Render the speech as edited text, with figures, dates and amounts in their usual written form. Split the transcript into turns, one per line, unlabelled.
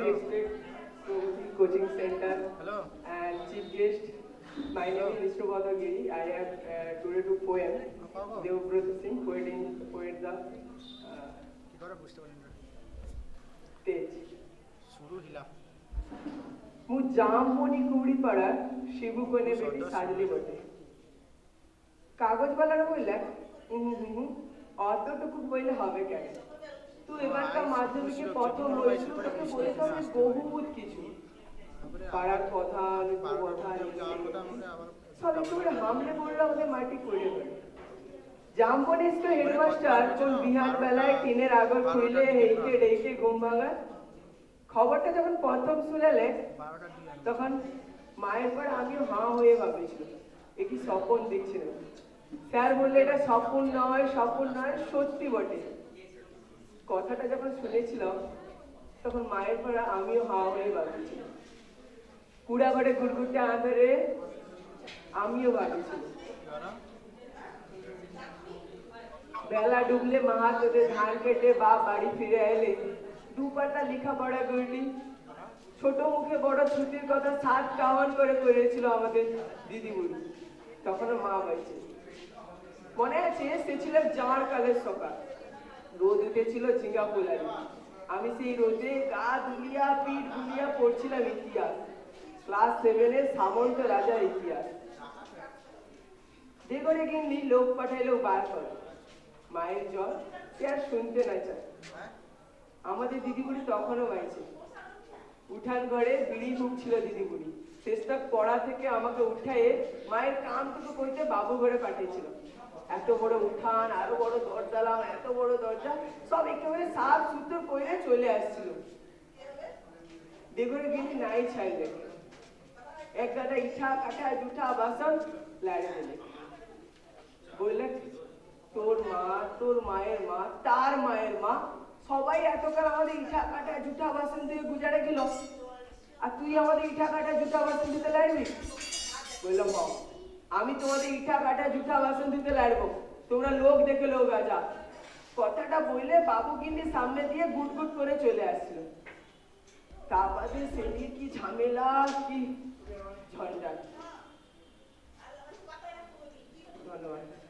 respect Pragati Coaching Center and chief guest. My name is Mr. Badagiri. I have today to poem Devbrata Singh, poet the stage. মু জামমণি কুড়ি পাড়ার শিবু কোনে বেটি সাজলি বটে কাগজওয়ালারা বললেন অতটুকু বললে হবে কেন তুই এবারকার মাধ্যমিকে প্রথম হয়েছিল তোকে বলতে হবে বহুত কিছু পাড়ার কথা সব একেবারে হামলে পড়লো আমাদের মাটি করে জামবনি স্কুল হেডমাস্টার কোন বিহার বেলায় টিনের আগর খুইলে হেইকে ডেকে ঘুম ভাঙা খবরটা যখন প্রথম শুনালে তখন মায়ের পর আমিও হাঁ হয়ে ভাবেছিল এ কি স্বপ্ন দেখছিল স্যার বললে এটা স্বপ্ন নয় সত্যি বটে কথাটা যখন শুনেছিলাম তখন মায়ের পর আমিও হাঁ হয়ে ভাবেছিলাম কুড়া ঘরে গুড়গুড়তে আঁধারে আমিও ভাবেছিলাম বেলা ডুবলে মা তোদের ধান কেটে বাপ বাড়ি ফিরে এলে দুপাটা লেখাপড়া করলি ছোট মুখে বড় ছুটির কথা সাত কাওয়ান করে করেছিল আমাদের দিদিমণি তখনও মা বাইছে মনে আছে সে ছিল জাঁড় কালের সকাল রোদ উঠেছিল ঝিঙ্গা পোলারি আমি সেই রোদে গা দুলিয়া পিঠ দুলিয়া পড়ছিলাম ইতিহাস ক্লাস 7-এর সামন্ত রাজার ইতিহাস যে করে কিনলি লোক পাঠাইলেও বার করে মায়ের জল সে আর শুনতে না চায় আমাদের দিদিমণি তখনও গাইছে উঠান ঘরে বিড়ি ঢুকছিল দিদিমণি শেষটা পড়া থেকে আমাকে উঠায়ে মায়ের কান থেকে কইতে বাবু ঘরে পাঠিয়েছিল এত বড় উঠান আরো বড় দরজা এত বড় দরজা সব একেবারে সাত সূত্র কইরে চলে আসছিল দেখরে গিয়ে নাই ছাইলে এক গাদা ইঠা কাঠা জুঠা বাসন লাড়ে দিলে বললে তোর মা তোর মায়ের মা তার মায়ের মা সবাই এতকাল আমাদের ইঠা কাটা জুটা বাসন দিয়ে গুজারে গেল আর তুই আমাদের ইঠা কাটা জুটা বাসন দিতে লাগবি বললাম আমি তোমাদের ইঠা কাটা জুটা বাসন দিতে লাগবো তোমরা লোক দেখে লোক আজা কথাটা বললে বাবু কিন্তু সামনে দিয়ে গুটগুট করে চলে আসছিল তারপরে সেদিন কি ঝামেলা কি ঝঞ্ঝাট ধন্যবাদ